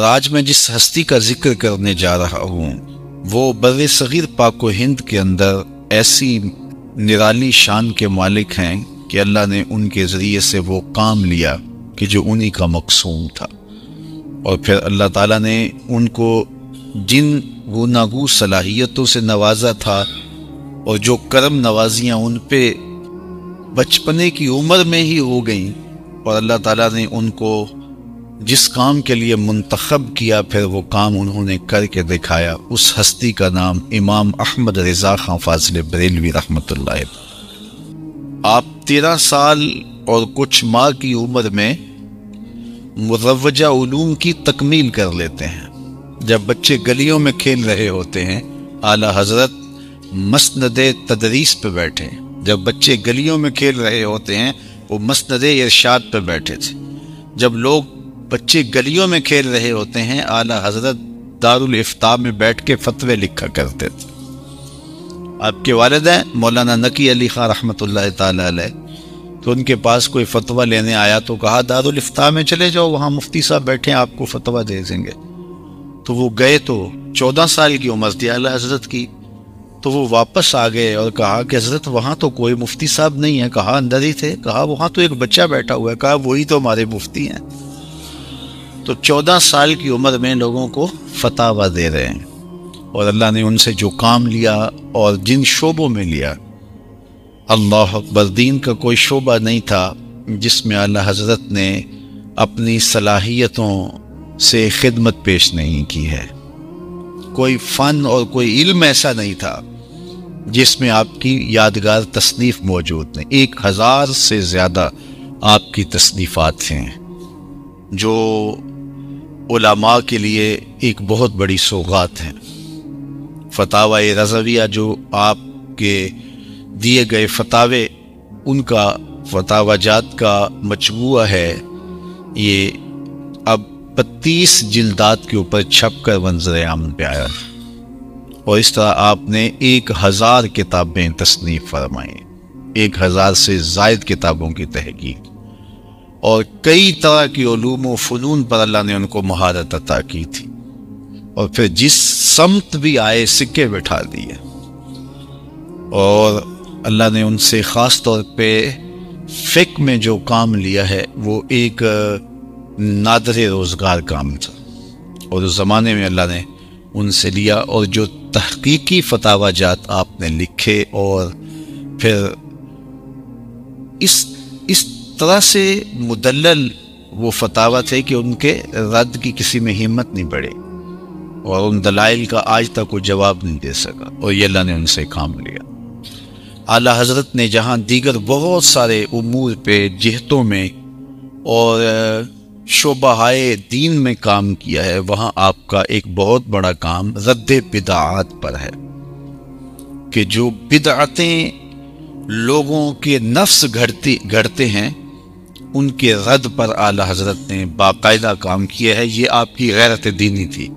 اور آج میں جس ہستی کا ذکر کرنے جا رہا ہوں وہ بر صغیر پاک و ہند کے اندر ایسی نرالی شان کے مالک ہیں کہ اللہ نے ان کے ذریعے سے وہ کام لیا کہ جو انہی کا مقصود تھا، اور پھر اللہ تعالیٰ نے ان کو جن گوناگوں صلاحیتوں سے نوازا تھا اور جو کرم نوازیاں ان پہ بچپنے کی عمر میں ہی ہو گئیں، اور اللہ تعالیٰ نے ان کو جس کام کے لیے منتخب کیا پھر وہ کام انہوں نے کر کے دکھایا، اس ہستی کا نام امام احمد رضا خان فاضل بریلوی رحمۃ اللہ۔ آپ 13 سال اور کچھ ماہ کی عمر میں مروجہ علوم کی تکمیل کر لیتے ہیں۔ جب بچے گلیوں میں کھیل رہے ہوتے ہیں اعلیٰ حضرت مسند تدریس پہ بیٹھے ہیں، جب بچے گلیوں میں کھیل رہے ہوتے ہیں وہ مسند ارشاد پہ بیٹھے تھے، جب بچے گلیوں میں کھیل رہے ہوتے ہیں اعلیٰ حضرت دارالافتاء میں بیٹھ کے فتوے لکھا کرتے تھے۔ آپ کے والد ہیں مولانا نقی علی خان رحمۃ اللہ تعالی علیہ، تو ان کے پاس کوئی فتویٰ لینے آیا تو کہا دارالافتاء میں چلے جاؤ، وہاں مفتی صاحب بیٹھے ہیں آپ کو فتویٰ دے دیں گے۔ تو وہ گئے تو 14 سال کی عمر تھی اعلیٰ حضرت کی، تو وہ واپس آ گئے اور کہا کہ حضرت وہاں تو کوئی مفتی صاحب نہیں ہے۔ کہا اندر ہی تھے۔ کہا وہاں تو ایک بچہ بیٹھا ہوا ہے۔ کہا وہی تو ہمارے مفتی ہیں۔ تو 14 سال کی عمر میں لوگوں کو فتاویٰ دے رہے ہیں، اور اللہ نے ان سے جو کام لیا اور جن شعبوں میں لیا، اللہ اکبر، دین کا کوئی شعبہ نہیں تھا جس میں اعلیٰ حضرت نے اپنی صلاحیتوں سے خدمت پیش نہیں کی ہے۔ کوئی فن اور کوئی علم ایسا نہیں تھا جس میں آپ کی یادگار تصنیف موجود نہیں۔ 1000 سے زیادہ آپ کی تصنیفات ہیں جو علماء کے لیے ایک بہت بڑی سوغات ہیں۔ فتاوی رضویہ جو آپ کے دیے گئے فتاوے، ان کا فتاوی جات کا مجموعہ ہے، یہ اب 32 جلدات کے اوپر چھپ کر منظر عام پہ آیا، اور اس طرح آپ نے 1000 کتابیں تصنیف فرمائیں، 1000 سے زائد کتابوں کی تحقیق، اور کئی طرح کی علوم و فنون پر اللہ نے ان کو مہارت عطا کی تھی، اور پھر جس سمت بھی آئے سکے بٹھا دیے، اور اللہ نے ان سے خاص طور پہ فقہ میں جو کام لیا ہے وہ ایک نادر روزگار کام تھا، اور اس زمانے میں اللہ نے ان سے لیا، اور جو تحقیقی فتاوی جات آپ نے لکھے، اور پھر اس طرح سے مدلل وہ فتاوی تھے کہ ان کے رد کی کسی میں ہمت نہیں بڑھی، اور ان دلائل کا آج تک کوئی جواب نہیں دے سکا، اور یہ اللہ نے ان سے کام لیا۔ اعلیٰ حضرت نے جہاں دیگر بہت سارے امور پہ جہتوں میں اور شعبہ دین میں کام کیا ہے، وہاں آپ کا ایک بہت بڑا کام رد بدعات پر ہے، کہ جو بدعتیں لوگوں کے نفس گھڑتے ہیں ان کے رد پر اعلیٰ حضرت نے باقاعدہ کام کیا ہے۔ یہ آپ کی غیرت دینی تھی،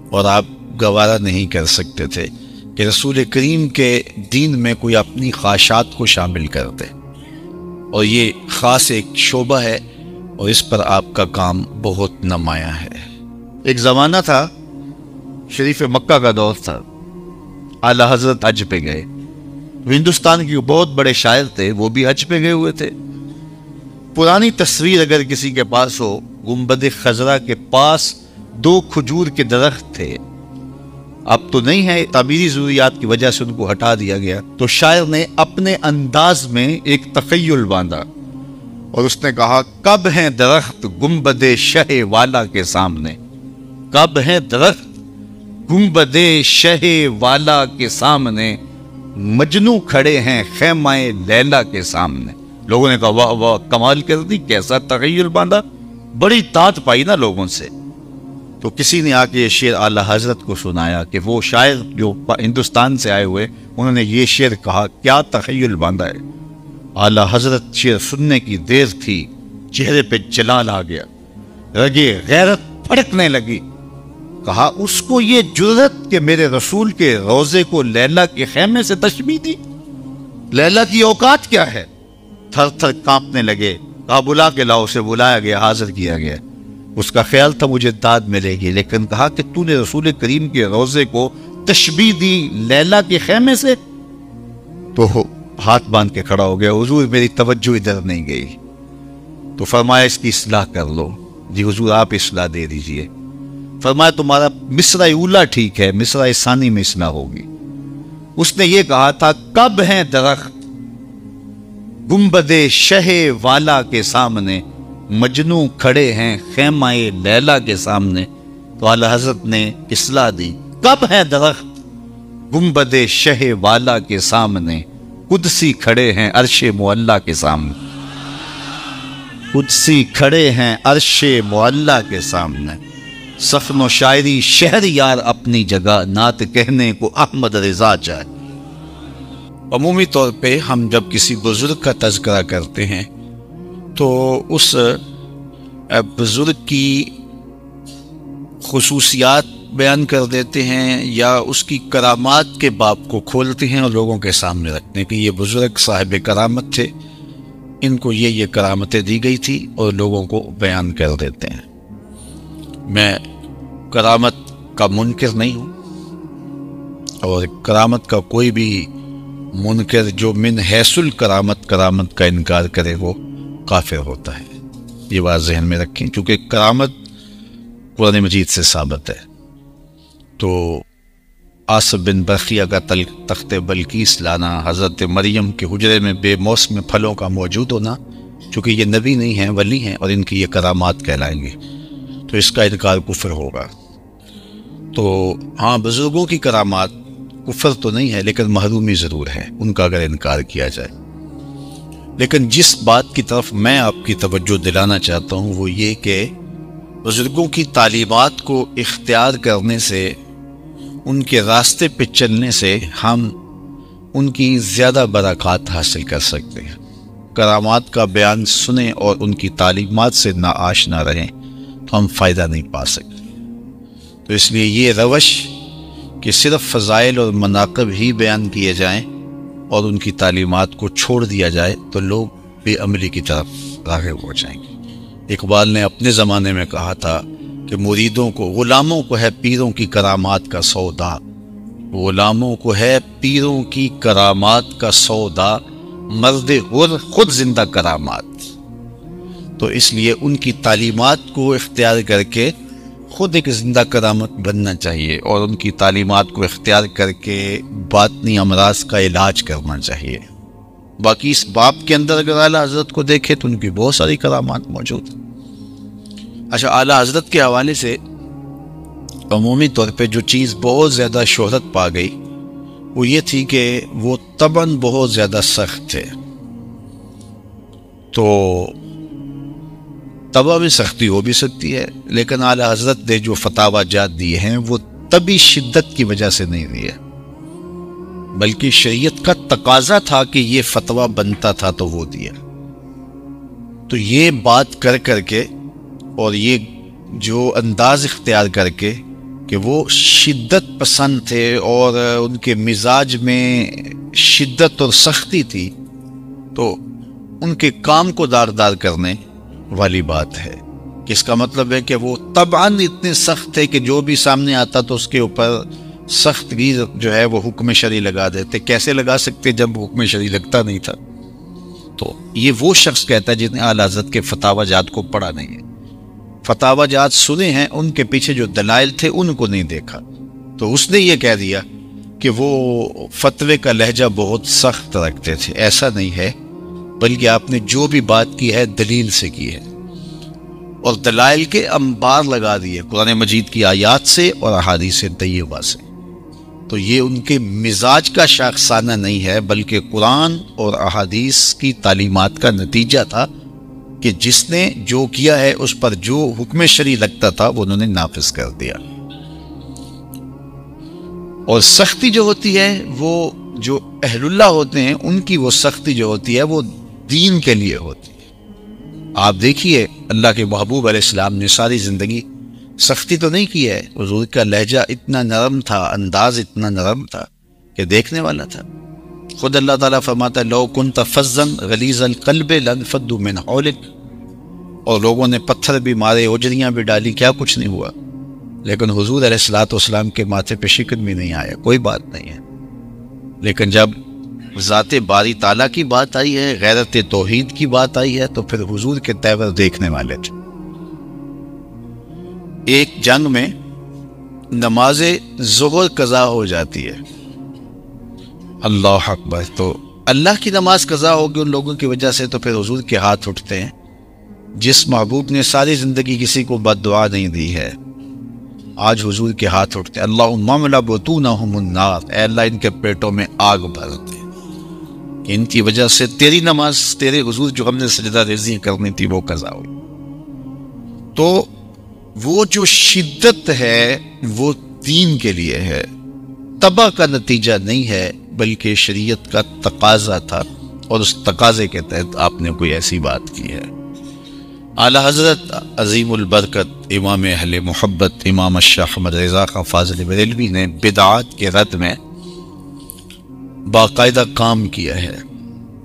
اور آپ گوارا نہیں کر سکتے تھے کہ رسول کریم کے دین میں کوئی اپنی خواہشات کو شامل کر دے، اور یہ خاص ایک شعبہ ہے، اور اس پر آپ کا کام بہت نمایاں ہے۔ ایک زمانہ تھا، شریف مکہ کا دور تھا، اعلیٰ حضرت حج پہ گئے، ہندوستان کے بہت بڑے شاعر تھے، وہ بھی حج پہ گئے ہوئے تھے۔ پرانی تصویر اگر کسی کے پاس ہو، گنبد خضرا کے پاس 2 کھجور کے درخت تھے، اب تو نہیں ہے، تعمیری ضروریات کی وجہ سے ان کو ہٹا دیا گیا، تو شاعر نے اپنے انداز میں ایک تخیل باندھا، اور اس نے کہا کب ہیں درخت گنبد شہ والا کے سامنے، کب ہیں درخت گنبد شہ والا کے سامنے، مجنو کھڑے ہیں خیمہ لیلا کے سامنے۔ لوگوں نے کہا واہ واہ، کمال کر دی، کیسا تخیل باندھا، بڑی طاقت پائی نا لوگوں سے۔ تو کسی نے آ کے یہ شعر اعلیٰ حضرت کو سنایا کہ وہ شاعر جو ہندوستان سے آئے ہوئے، انہوں نے یہ شعر کہا، کیا تخیل باندھا ہے۔ اعلیٰ حضرت شعر سننے کی دیر تھی، چہرے پہ جلال آ گیا، رگے غیرت پھڑکنے لگی۔ کہا اس کو یہ جرأت کہ میرے رسول کے روضے کو لیلا کے خیمے سے تشبیہ دی، لیلا کی اوقات کیا ہے؟ تھر تھر کانپنے لگے۔ کہا بلا کے لاؤ، اسے بلایا گیا، حاضر کیا گیا۔ اس کا خیال تھا مجھے داد ملے گی، لیکن کہا کہ تو نے رسول کریم کے روضے کو تشبیہ دی لیلا کے خیمے سے، تو ہاتھ باندھ کے کھڑا ہو گیا، حضور میری توجہ ادھر نہیں گئی۔ تو فرمایا اس کی اصلاح کر لو۔ جی حضور آپ اصلاح دے دیجئے۔ فرمایا تمہارا مصرع اولا ٹھیک ہے، مصرع ثانی میں اصلاح ہوگی۔ اس نے یہ کہا تھا کب ہیں درخت گنبد شہ والا کے سامنے، مجنوں کھڑے ہیں خیمہ لیلا کے سامنے۔ تو اعلی حضرت نے اصلاح دی، کب ہیں درخت گنبد شہ والا کے سامنے، قدسی کھڑے ہیں عرش معلیٰ کے سامنے، قدسی کھڑے ہیں عرش معلیٰ کے سامنے۔ سخن و شاعری شہر یار اپنی جگہ، نعت کہنے کو احمد رضا چاہے۔ عمومی طور پہ ہم جب کسی بزرگ کا تذکرہ کرتے ہیں تو اس بزرگ کی خصوصیات بیان کر دیتے ہیں یا اس کی کرامات کے باب کو کھولتے ہیں اور لوگوں کے سامنے رکھتے ہیں کہ یہ بزرگ صاحب کرامت تھے، ان کو یہ کرامتیں دی گئی تھی، اور لوگوں کو بیان کر دیتے ہیں۔ میں کرامت کا منکر نہیں ہوں، اور کرامت کا کوئی بھی منکر جو من حیث الکرامت کرامت کا انکار کرے وہ کافر ہوتا ہے۔ یہ بات ذہن میں رکھیں، کیونکہ کرامت قرآن مجید سے ثابت ہے۔ تو آصف بن برقیہ کا تخت بلقیس لانا، حضرت مریم کے حجرے میں بے موسم پھلوں کا موجود ہونا، چونکہ یہ نبی نہیں ہیں ولی ہیں اور ان کی یہ کرامات کہلائیں گے، تو اس کا انکار کفر ہوگا۔ تو ہاں بزرگوں کی کرامات کفر تو نہیں ہے، لیکن محرومی ضرور ہے ان کا اگر انکار کیا جائے۔ لیکن جس بات کی طرف میں آپ کی توجہ دلانا چاہتا ہوں وہ یہ کہ بزرگوں کی تعلیمات کو اختیار کرنے سے، ان کے راستے پہ چلنے سے ہم ان کی زیادہ برکات حاصل کر سکتے ہیں۔ کرامات کا بیان سنیں اور ان کی تعلیمات سے ناآشنا رہیں تو ہم فائدہ نہیں پا سکتے۔ تو اس لیے یہ روش کہ صرف فضائل اور مناقب ہی بیان کیے جائیں اور ان کی تعلیمات کو چھوڑ دیا جائے تو لوگ بے عملی کی طرف راغب ہو جائیں گے۔ اقبال نے اپنے زمانے میں کہا تھا کہ مریدوں کو، غلاموں کو ہے پیروں کی کرامات کا سودا، غلاموں کو ہے پیروں کی کرامات کا سودا، مرد غر خود زندہ کرامات۔ تو اس لیے ان کی تعلیمات کو اختیار کر کے خود ایک زندہ کرامت بننا چاہیے، اور ان کی تعلیمات کو اختیار کر کے باطنی امراض کا علاج کرنا چاہیے۔ باقی اس باب کے اندر اگر اعلیٰ حضرت کو دیکھے تو ان کی بہت ساری کرامات موجود ہیں۔ اچھا، اعلیٰ حضرت کے حوالے سے عمومی طور پہ جو چیز بہت زیادہ شہرت پا گئی وہ یہ تھی کہ وہ طبعاً بہت زیادہ سخت تھے۔ تو طبع میں سختی ہو بھی سکتی ہے، لیکن اعلیٰ حضرت نے جو فتاوی جات دیے ہیں وہ طبعی شدت کی وجہ سے نہیں دیے، بلکہ شریعت کا تقاضا تھا کہ یہ فتویٰ بنتا تھا تو وہ دیا۔ تو یہ بات کر کے اور یہ جو انداز اختیار کر کے کہ وہ شدت پسند تھے اور ان کے مزاج میں شدت اور سختی تھی، تو ان کے کام کو داغدار کرنے والی بات ہے کہ اس کا مطلب ہے کہ وہ طبعاً اتنے سخت تھے کہ جو بھی سامنے آتا تو اس کے اوپر سخت گیر جو ہے وہ حکم شرعی لگا دیتے۔ کیسے لگا سکتے جب حکم شرعی لگتا نہیں تھا؟ تو یہ وہ شخص کہتا ہے جس نے اعلیٰ حضرت کے فتاوی جات کو پڑھا نہیں ہے، فتاوی جات سنے ہیں، ان کے پیچھے جو دلائل تھے ان کو نہیں دیکھا، تو اس نے یہ کہہ دیا کہ وہ فتوے کا لہجہ بہت سخت رکھتے تھے۔ ایسا نہیں ہے، بلکہ آپ نے جو بھی بات کی ہے دلیل سے کی ہے، اور دلائل کے انبار لگا دیے قرآن مجید کی آیات سے اور احادیث طیبہ سے۔ تو یہ ان کے مزاج کا شاخسانہ نہیں ہے، بلکہ قرآن اور احادیث کی تعلیمات کا نتیجہ تھا کہ جس نے جو کیا ہے اس پر جو حکم شرعی لگتا تھا وہ انہوں نے نافذ کر دیا۔ اور سختی جو ہوتی ہے وہ جو اہل اللہ ہوتے ہیں ان کی وہ سختی جو ہوتی ہے وہ دین کے لیے ہوتی ہے۔ آپ دیکھیے اللہ کے محبوب علیہ السلام نے ساری زندگی سختی تو نہیں کی ہے، حضور کا لہجہ اتنا نرم تھا، انداز اتنا نرم تھا کہ دیکھنے والا تھا۔ خود اللہ تعالیٰ فرماتا ہے لو کنت فظا غلیظ القلب لانفضوا من حولک، اور لوگوں نے پتھر بھی مارے، اجریاں بھی ڈالی، کیا کچھ نہیں ہوا، لیکن حضور علیہ الصلوۃ والسلام کے ماتھے پہ شکن بھی نہیں آیا، کوئی بات نہیں ہے۔ لیکن جب ذات باری تعالیٰ کی بات آئی ہے، غیرت توحید کی بات آئی ہے، تو پھر حضور کے تیور دیکھنے والے تھے۔ ایک جنگ میں نماز ظہر قضا ہو جاتی ہے، اللہ اکبر، تو اللہ کی نماز قضا ہوگی ان لوگوں کی وجہ سے، تو پھر حضور کے ہاتھ اٹھتے ہیں۔ جس محبوب نے ساری زندگی کسی کو بد دعا نہیں دی ہے، آج حضور کے ہاتھ اٹھتے ہیں، اللہم املا بطونہم النار، اے اللہ ان کے پیٹوں میں آگ بھر دے، کہ ان کی وجہ سے تیری نماز، تیرے حضور جو ہم نے سجدہ ریزی کرنی تھی وہ قضا ہوئی۔ تو وہ جو شدت ہے وہ دین کے لیے ہے، تباہ کا نتیجہ نہیں ہے، بلکہ شریعت کا تقاضا تھا، اور اس تقاضے کے تحت آپ نے کوئی ایسی بات کی ہے۔ اعلیٰ حضرت عظیم البرکت امام اہل محبت امام الشاہ احمد رضا خان فاضل بریلوی نے بدعات کے رد میں باقاعدہ کام کیا ہے،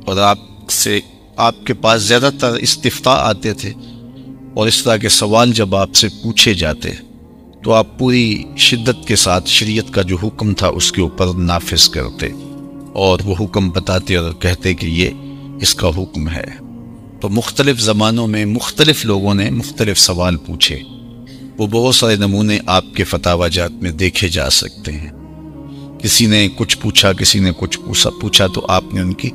اور آپ کے پاس زیادہ تر استفتاء آتے تھے، اور اس طرح کے سوال جب آپ سے پوچھے جاتے تو آپ پوری شدت کے ساتھ شریعت کا جو حکم تھا اس کے اوپر نافذ کرتے، اور وہ حکم بتاتے اور کہتے کہ یہ اس کا حکم ہے۔ تو مختلف زمانوں میں مختلف لوگوں نے مختلف سوال پوچھے، وہ بہت سارے نمونے آپ کے فتاوی جات میں دیکھے جا سکتے ہیں۔ کسی نے کچھ پوچھا، کسی نے کچھ پوچھا، تو آپ نے ان کی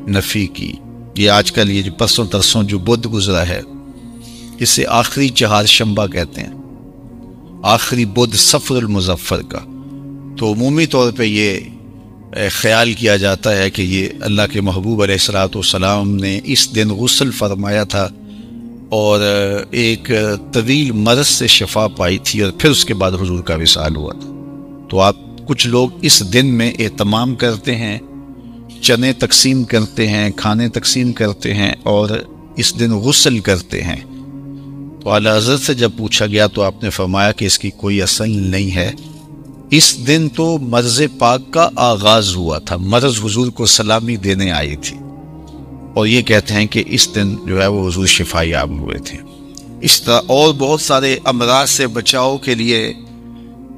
نفی کی۔ یہ آج کل یہ جو پرسوں ترسوں جو بدھ گزرا ہے، اسے آخری چہار شنبہ کہتے ہیں، آخری بدھ صفر المظفر کا، تو عمومی طور پہ یہ خیال کیا جاتا ہے کہ یہ اللہ کے محبوب علیہ الصلوۃ والسلام نے اس دن غسل فرمایا تھا، اور ایک طویل مرض سے شفا پائی تھی، اور پھر اس کے بعد حضور کا وصال ہوا تھا۔ تو آپ کچھ لوگ اس دن میں اہتمام کرتے ہیں، چنے تقسیم کرتے ہیں، کھانے تقسیم کرتے ہیں، اور اس دن غسل کرتے ہیں۔ تو اعلیٰ حضرت سے جب پوچھا گیا تو آپ نے فرمایا کہ اس کی کوئی اصل نہیں ہے، اس دن تو مرض پاک کا آغاز ہوا تھا، مرض حضور کو سلامی دینے آئی تھی، اور یہ کہتے ہیں کہ اس دن جو ہے وہ حضور شفا یاب ہوئے تھے۔ اس طرح اور بہت سارے امراض سے بچاؤ کے لیے،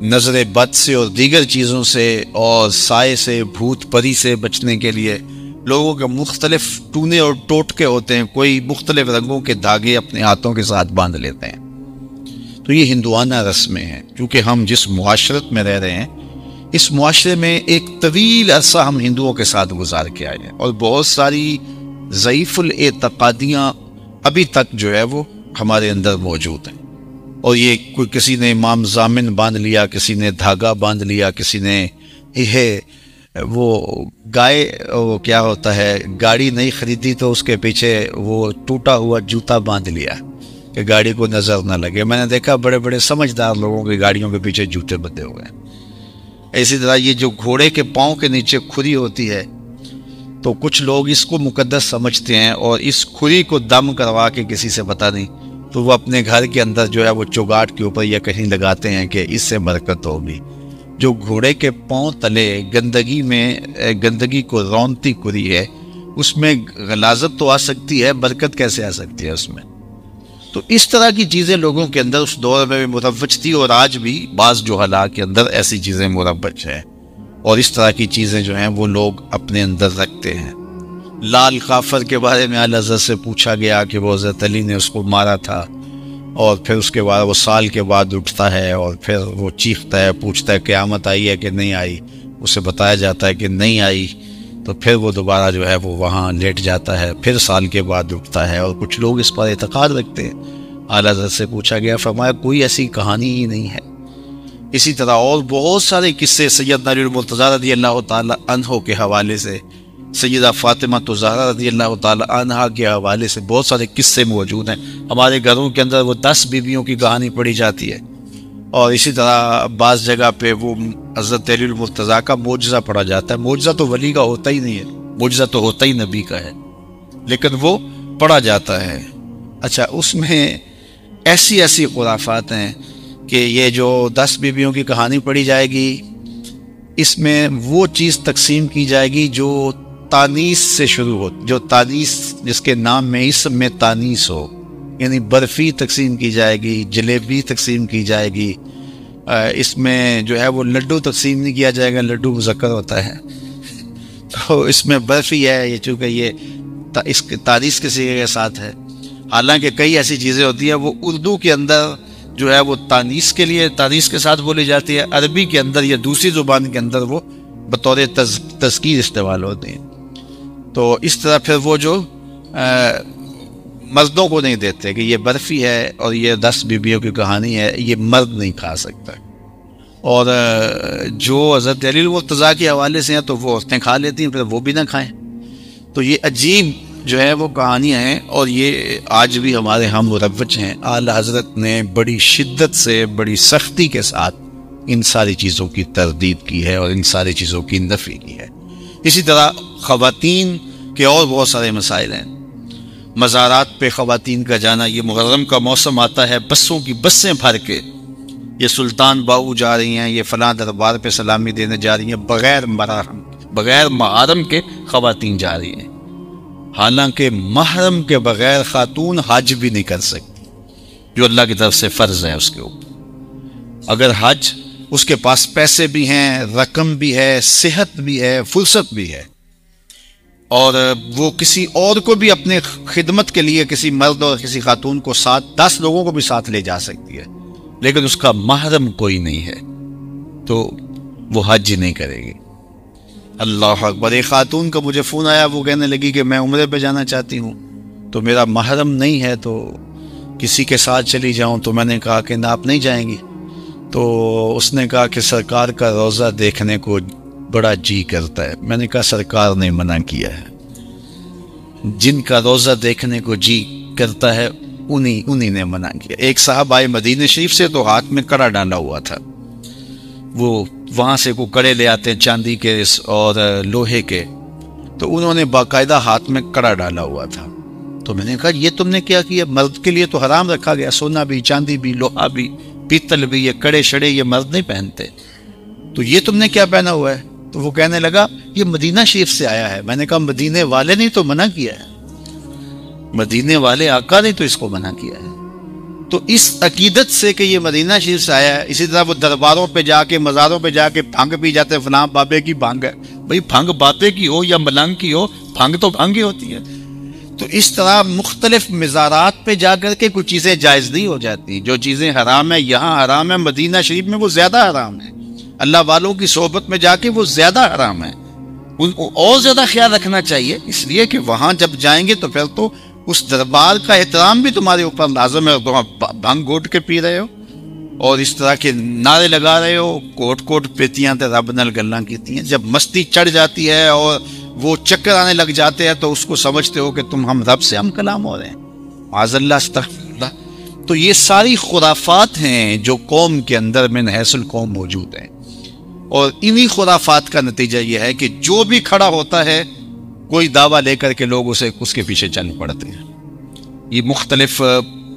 نظر بد سے اور دیگر چیزوں سے، اور سائے سے، بھوت پری سے بچنے کے لیے لوگوں کے مختلف ٹونے اور ٹوٹکے ہوتے ہیں، کوئی مختلف رنگوں کے دھاگے اپنے ہاتھوں کے ساتھ باندھ لیتے ہیں۔ تو یہ ہندوانہ رسمیں ہیں، کیونکہ ہم جس معاشرت میں رہ رہے ہیں، اس معاشرے میں ایک طویل عرصہ ہم ہندوؤں کے ساتھ گزار کے آئے ہیں، اور بہت ساری ضعیف الاعتقادیاں ابھی تک جو ہے وہ ہمارے اندر موجود ہیں، اور یہ کوئی کسی نے امام ضامن باندھ لیا، کسی نے دھاگا باندھ لیا، کسی نے یہ وہ گائے، وہ کیا ہوتا ہے، گاڑی نہیں خریدی تو اس کے پیچھے وہ ٹوٹا ہوا جوتا باندھ لیا کہ گاڑی کو نظر نہ لگے۔ میں نے دیکھا بڑے بڑے سمجھدار لوگوں کی گاڑیوں کے پیچھے جوتے بندھے ہوئے ہیں۔ اسی طرح یہ جو گھوڑے کے پاؤں کے نیچے کھری ہوتی ہے، تو کچھ لوگ اس کو مقدس سمجھتے ہیں، اور اس کھری کو دم کروا کے کسی سے پتہ نہیں، تو وہ اپنے گھر کے اندر جو ہے وہ چوگاٹ کے اوپر یا کہیں لگاتے ہیں کہ اس سے برکت ہوگی۔ جو گھوڑے کے پاؤں تلے گندگی کو رونتی کھری ہے، اس میں غلاظت تو آ سکتی ہے، برکت کیسے آ سکتی ہے اس میں؟ تو اس طرح کی چیزیں لوگوں کے اندر اس دور میں مروج تھی، اور آج بھی بعض جہلاء کے اندر ایسی چیزیں مروج ہیں، اور اس طرح کی چیزیں جو ہیں وہ لوگ اپنے اندر رکھتے ہیں۔ لال کافر کے بارے میں اعلیٰ حضرت سے پوچھا گیا کہ وہ حضرت علی نے اس کو مارا تھا، اور پھر اس کے بعد وہ سال کے بعد اٹھتا ہے، اور پھر وہ چیختا ہے، پوچھتا ہے قیامت آئی ہے کہ نہیں آئی، اسے بتایا جاتا ہے کہ نہیں آئی، تو پھر وہ دوبارہ جو ہے وہ وہاں لیٹ جاتا ہے، پھر سال کے بعد اٹھتا ہے، اور کچھ لوگ اس پر اعتقاد رکھتے ہیں۔ اعلیٰ حضرت سے پوچھا گیا، فرمایا کوئی ایسی کہانی ہی نہیں ہے۔ اسی طرح اور بہت سارے قصے سیدنا علی المرتضیٰ رضی اللہ تعالی عنہ کے حوالے سے، سیدہ فاطمہ الزہرا رضی اللہ تعالی عنہا کے حوالے سے بہت سارے قصے موجود ہیں۔ ہمارے گھروں کے اندر وہ 10 بیویوں کی کہانی پڑھی جاتی ہے، اور اسی طرح بعض جگہ پہ وہ حضرت علی المرتضیٰ کا معجزہ پڑھا جاتا ہے۔ معجزہ تو ولی کا ہوتا ہی نہیں ہے، معجزہ تو ہوتا ہی نبی کا ہے، لیکن وہ پڑھا جاتا ہے۔ اچھا، اس میں ایسی خرافات ہیں کہ یہ جو 10 بیویوں کی کہانی پڑھی جائے گی، اس میں وہ چیز تقسیم کی جائے گی جو تانیث سے شروع ہو، جو تانیث جس کے نام میں اسم میں تانیث ہو، یعنی برفی تقسیم کی جائے گی، جلیبی تقسیم کی جائے گی، اس میں جو ہے وہ لڈو تقسیم نہیں کیا جائے گا، لڈو مذکر ہوتا ہے، تو اس میں برفی ہے، یہ چونکہ یہ اس کے تانیث کے صیغے کے ساتھ ہے، حالانکہ کئی ایسی چیزیں ہوتی ہیں وہ اردو کے اندر جو ہے وہ تانیث کے لیے تانیث کے ساتھ بولی جاتی ہے، عربی کے اندر یا دوسری زبان کے اندر وہ بطور تذکیر استعمال ہوتی ہیں۔ تو اس طرح پھر وہ جو مردوں کو نہیں دیتے کہ یہ برفی ہے اور یہ 10 بیویوں کی کہانی ہے، یہ مرد نہیں کھا سکتا، اور جو حضرت علی المرتضیٰ کے حوالے سے ہیں تو وہ عورتیں کھا لیتی ہیں، پھر وہ بھی نہ کھائیں۔ تو یہ عجیب جو ہے وہ کہانیاں ہیں، اور یہ آج بھی ہمارے ہم مروج ہیں۔ اعلی حضرت نے بڑی شدت سے، بڑی سختی کے ساتھ ان ساری چیزوں کی تردید کی ہے اور ان ساری چیزوں کی نفی کی ہے۔ اسی طرح خواتین کے اور بہت سارے مسائل ہیں۔ مزارات پہ خواتین کا جانا، یہ محرم کا موسم آتا ہے، بسوں کی بسیں بھر کے یہ سلطان باؤ جا رہی ہیں، یہ فلاں دربار پہ سلامی دینے جا رہی ہیں، بغیر محرم کے خواتین جا رہی ہیں، حالانکہ محرم کے بغیر خاتون حج بھی نہیں کر سکتی، جو اللہ کی طرف سے فرض ہے اس کے اوپر۔ اگر حج اس کے پاس پیسے بھی ہیں، رقم بھی ہے، صحت بھی ہے، فرصت بھی ہے، اور وہ کسی اور کو بھی اپنے خدمت کے لیے کسی مرد اور کسی خاتون کو ساتھ 10 لوگوں کو بھی ساتھ لے جا سکتی ہے، لیکن اس کا محرم کوئی نہیں ہے تو وہ حج ہی نہیں کرے گی۔ اللہ اکبر۔ ایک خاتون کا مجھے فون آیا، وہ کہنے لگی کہ میں عمرے پہ جانا چاہتی ہوں تو میرا محرم نہیں ہے، تو کسی کے ساتھ چلی جاؤں؟ تو میں نے کہا کہ نہ، آپ نہیں جائیں گی۔ تو اس نے کہا کہ سرکار کا روزہ دیکھنے کو بڑا جی کرتا ہے۔ میں نے کہا سرکار نے منع کیا ہے، جن کا روزہ دیکھنے کو جی کرتا ہے انہی نے منع کیا۔ ایک صاحب آئے مدینہ شریف سے، تو ہاتھ میں کڑا ڈالا ہوا تھا، وہ وہاں سے کو کڑے لے آتے ہیں چاندی کے اور لوہے کے، تو انہوں نے باقاعدہ ہاتھ میں کڑا ڈالا ہوا تھا۔ تو میں نے کہا یہ تم نے کیا کیا؟ مرد کے لیے تو حرام رکھا گیا، سونا بھی، چاندی بھی، لوہا بھی، پیتل بھی، یہ کڑے شڑے یہ مرد نہیں پہنتے، تو یہ تم نے کیا پہنا ہوا ہے؟ تو وہ کہنے لگا یہ مدینہ شریف سے آیا ہے۔ میں نے کہا مدینے والے نے تو منع کیا ہے، مدینے والے آقا نے تو اس کو منع کیا ہے۔ تو اس عقیدت سے کہ یہ مدینہ شریف سے آیا ہے، اسی طرح وہ درباروں پہ جا کے، مزاروں پہ جا کے بھنگ پی جاتے ہیں، فلاں بابے کی بھنگ ہے۔ بھئی بھنگ بابے کی ہو یا ملنگ کی ہو، بھنگ تو بھنگ ہی ہوتی ہے۔ تو اس طرح مختلف مزارات پہ جا کر کے کچھ چیزیں جائز نہیں ہو جاتی، جو چیزیں حرام ہیں یہاں حرام ہے، مدینہ شریف میں وہ زیادہ حرام ہے، اللہ والوں کی صحبت میں جا کے وہ زیادہ حرام ہے، ان کو اور زیادہ خیال رکھنا چاہیے، اس لیے کہ وہاں جب جائیں گے تو پھر تو اس دربار کا احترام بھی تمہارے اوپر لازم ہے، تم بھنگ گھوٹ کے پی رہے ہو اور اس طرح کے نعرے لگا رہے ہو، کوٹ کوٹ پیتیاں تے رب نال گلاں کیتی ہیں۔ جب مستی چڑھ جاتی ہے اور وہ چکر آنے لگ جاتے ہیں تو اس کو سمجھتے ہو کہ تم ہم رب سے ہم کلام ہو رہے ہیں، معاذ اللہ، استغفر اللہ۔ تو یہ ساری خرافات ہیں جو قوم کے اندر من حیث القوم موجود ہیں، اور انہی خرافات کا نتیجہ یہ ہے کہ جو بھی کھڑا ہوتا ہے کوئی دعویٰ لے کر کے لوگ اس کے پیچھے چل پڑتے ہیں۔ یہ مختلف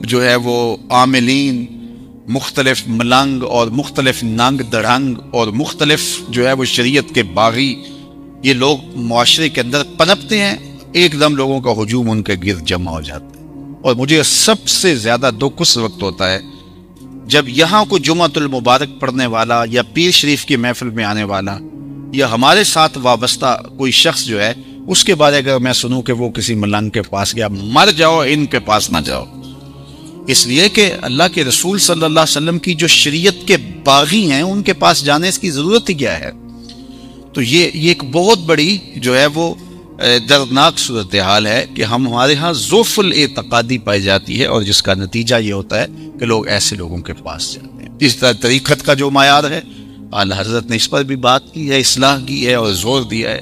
جو ہے وہ عاملین، مختلف ملنگ اور مختلف ننگ دڑھنگ اور مختلف جو ہے وہ شریعت کے باغی، یہ لوگ معاشرے کے اندر پنپتے ہیں، ایک دم لوگوں کا ہجوم ان کے گرد جمع ہو جاتا ہے۔ اور مجھے سب سے زیادہ دکھ اس وقت ہوتا ہے جب یہاں کو جمعۃ المبارک پڑھنے والا یا پیر شریف کی محفل میں آنے والا یا ہمارے ساتھ وابستہ کوئی شخص جو ہے، اس کے بارے اگر میں سنوں کہ وہ کسی ملنگ کے پاس گیا، مر جاؤ، ان کے پاس نہ جاؤ، اس لیے کہ اللہ کے رسول صلی اللہ علیہ وسلم کی جو شریعت کے باغی ہیں ان کے پاس جانے اس کی ضرورت ہی کیا ہے؟ تو یہ ایک بہت بڑی جو ہے وہ دردناک صورتحال ہے کہ ہمارے ہاں ضعف الاعتقادی پائی جاتی ہے، اور جس کا نتیجہ یہ ہوتا ہے کہ لوگ ایسے لوگوں کے پاس جاتے ہیں۔ اس طرح طریقت کا جو معیار ہے، اعلی حضرت نے اس پر بھی بات کی ہے، اصلاح کی ہے اور زور دیا ہے،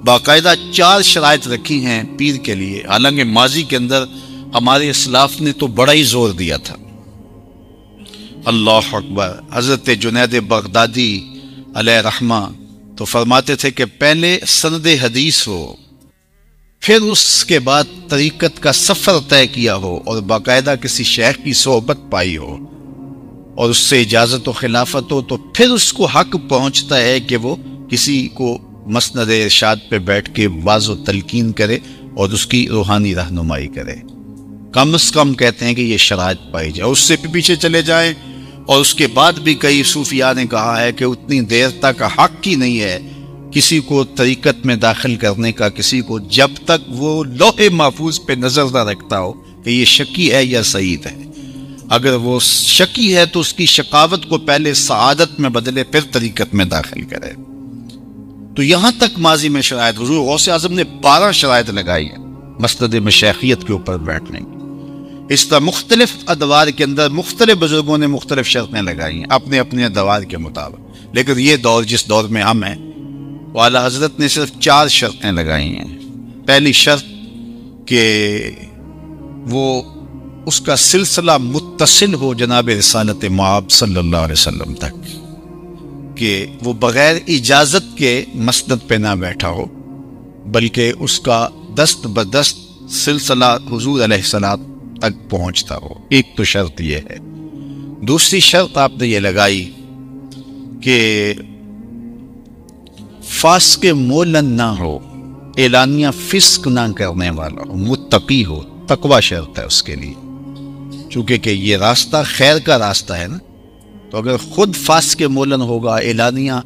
باقاعدہ 4 شرائط رکھی ہیں پیر کے لیے، حالانکہ ماضی کے اندر ہمارے اسلاف نے تو بڑا ہی زور دیا تھا۔ اللہ اکبر۔ حضرت جنید بغدادی علیہ رحمہ تو فرماتے تھے کہ پہلے سند حدیث ہو، پھر اس کے بعد طریقت کا سفر طے کیا ہو اور باقاعدہ کسی شیخ کی صحبت پائی ہو اور اس سے اجازت و خلافت ہو، تو پھر اس کو حق پہنچتا ہے کہ وہ کسی کو مسند ارشاد پہ بیٹھ کے واضح و تلقین کرے اور اس کی روحانی رہنمائی کرے۔ کم از کم کہتے ہیں کہ یہ شرائط پائی جائے. اس سے بھی پیچھے چلے جائیں اور اس کے بعد بھی کئی صوفیاء نے کہا ہے کہ اتنی دیر تک حق ہی نہیں ہے کسی کو طریقت میں داخل کرنے کا، کسی کو، جب تک وہ لوح محفوظ پہ نظر نہ رکھتا ہو کہ یہ شکی ہے یا سعید ہے. اگر وہ شکی ہے تو اس کی شقاوت کو پہلے سعادت میں بدلے، پھر طریقت میں داخل کرے. تو یہاں تک ماضی میں شرائط، حضور غوث اعظم نے 12 شرائط لگائی ہیں مسند مشیخیت کے اوپر بیٹھنے کی. اس طرح مختلف ادوار کے اندر مختلف بزرگوں نے مختلف شرطیں لگائی ہیں اپنے اپنے ادوار کے مطابق. لیکن یہ دور جس دور میں ہم ہیں، اعلیٰ حضرت نے صرف 4 شرطیں لگائی ہیں. پہلی شرط کہ وہ اس کا سلسلہ متصل ہو جناب رسالت مآب صلی اللہ علیہ وسلم تک، کہ وہ بغیر اجازت کے مسند پہ نہ بیٹھا ہو، بلکہ اس کا دست بدست سلسلہ حضور علیہ السلام تک پہنچتا ہو. ایک تو شرط یہ ہے. دوسری شرط آپ نے یہ لگائی کہ فاسق مولن نہ ہو، اعلانیہ فسق نہ کرنے والا ہو، متقی ہو. تقوی شرط ہے اس کے لیے، چونکہ کہ یہ راستہ خیر کا راستہ ہے نا. تو اگر خود فاسق مولن ہوگا، اعلانیہ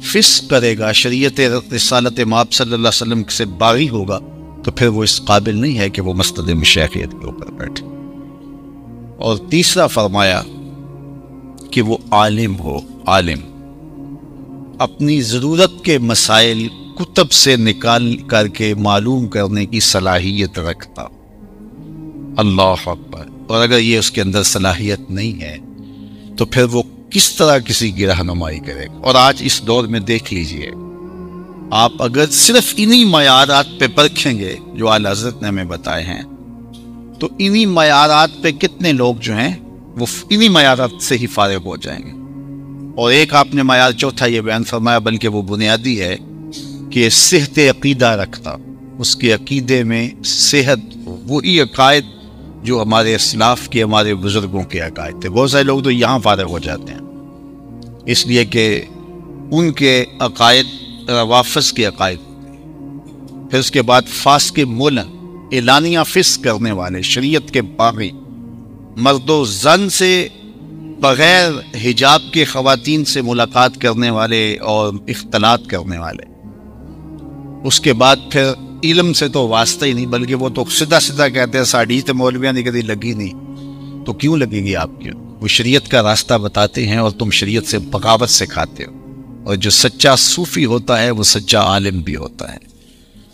فسق کرے گا، شریعت رسالت مآب صلی اللہ علیہ وسلم سے باغی ہوگا، تو پھر وہ اس قابل نہیں ہے کہ وہ مسند مشیخیت کے اوپر بیٹھے. اور تیسرا فرمایا کہ وہ عالم ہو، عالم اپنی ضرورت کے مسائل کتب سے نکال کر کے معلوم کرنے کی صلاحیت رکھتا. اللہ اکبر. اور اگر یہ اس کے اندر صلاحیت نہیں ہے تو پھر وہ کس طرح کسی کی رہنمائی کرے گا؟ اور آج اس دور میں دیکھ لیجئے، آپ اگر صرف انہی معیارات پہ پرکھیں گے جو اعلیٰ حضرت نے ہمیں بتائے ہیں، تو انہی معیارات پہ کتنے لوگ جو ہیں وہ انہی معیارات سے ہی فارغ ہو جائیں گے. اور ایک آپ نے معیار چوتھا یہ بیان فرمایا، بلکہ وہ بنیادی ہے، کہ صحت عقیدہ رکھتا، اس کے عقیدے میں صحت، وہی عقائد جو ہمارے اسلاف کے، ہمارے بزرگوں کے عقائد تھے. بہت سارے لوگ تو یہاں فارغ ہو جاتے ہیں اس لیے کہ ان کے عقائد روافض کے عقائد. پھر اس کے بعد فاسق مولن، اعلانیہ فسق کرنے والے، شریعت کے باغی، مرد و زن سے بغیر حجاب کے خواتین سے ملاقات کرنے والے اور اختلاط کرنے والے. اس کے بعد پھر علم سے تو واسطہ ہی نہیں، بلکہ وہ تو سیدھا سیدھا کہتے ہیں ساڑھی تو مولویاں نہیں کبھی لگی نہیں. تو کیوں لگے گی آپ کی؟ وہ شریعت کا راستہ بتاتے ہیں اور تم شریعت سے بغاوت سکھاتے ہو. اور جو سچا صوفی ہوتا ہے وہ سچا عالم بھی ہوتا ہے،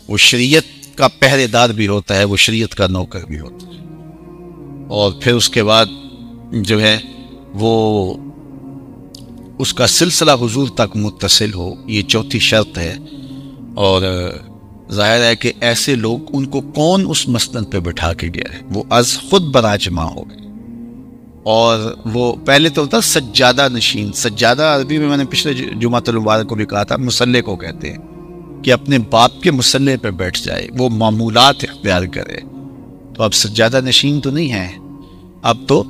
وہ شریعت کا پہرے دار بھی ہوتا ہے، وہ شریعت کا نوکر بھی ہوتا ہے. اور پھر اس کے بعد جو ہے وہ اس کا سلسلہ حضور تک متصل ہو، یہ چوتھی شرط ہے. اور ظاہر ہے کہ ایسے لوگ، ان کو کون اس مسند پہ بٹھا کے گیا ہے؟ وہ از خود براجمع ہو گئے. اور وہ پہلے تو ہوتا سجادہ نشین. سجادہ عربی میں نے پچھلے جمعۃ المبارک کو بھی کہا تھا، مصلے کو کہتے ہیں، کہ اپنے باپ کے مصلے پہ بیٹھ جائے، وہ معمولات اختیار کرے. تو اب سجادہ نشین تو نہیں ہے، اب تو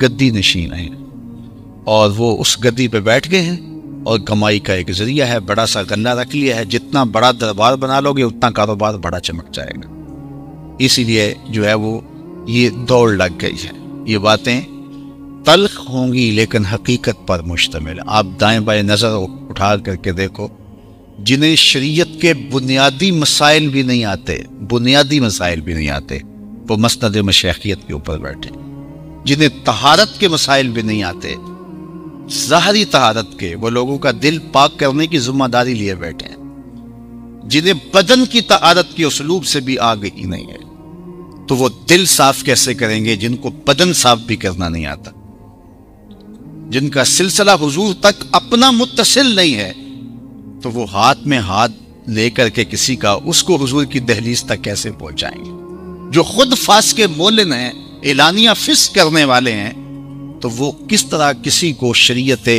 گدی نشین ہے. اور وہ اس گدی پہ بیٹھ گئے ہیں اور کمائی کا ایک ذریعہ ہے. بڑا سا گلہ رکھ لیا ہے، جتنا بڑا دربار بنا لو گے اتنا کاروبار بڑا چمک جائے گا. اسی لیے جو ہے وہ یہ دوڑ لگ گئی ہے. یہ باتیں تلخ ہوں گی لیکن حقیقت پر مشتمل. آپ دائیں بائیں نظر اٹھا کر کے دیکھو، جنہیں شریعت کے بنیادی مسائل بھی نہیں آتے، بنیادی مسائل بھی نہیں آتے، وہ مسند مشیخیت کے اوپر بیٹھے. جنہیں طہارت کے مسائل بھی نہیں آتے، ظاہری طہارت کے، وہ لوگوں کا دل پاک کرنے کی ذمہ داری لیے بیٹھے ہیں. جنہیں بدن کی طہارت کے اسلوب سے بھی آگہی نہیں ہے، تو وہ دل صاف کیسے کریں گے جن کو بدن صاف بھی کرنا نہیں آتا؟ جن کا سلسلہ حضور تک اپنا متصل نہیں ہے، تو وہ ہاتھ میں ہاتھ لے کر کے کسی کا، اس کو حضور کی دہلیز تک کیسے پہنچائیں گے؟ جو خود فاسق مولن ہیں، اعلانیہ فسق کرنے والے ہیں، تو وہ کس طرح کسی کو شریعت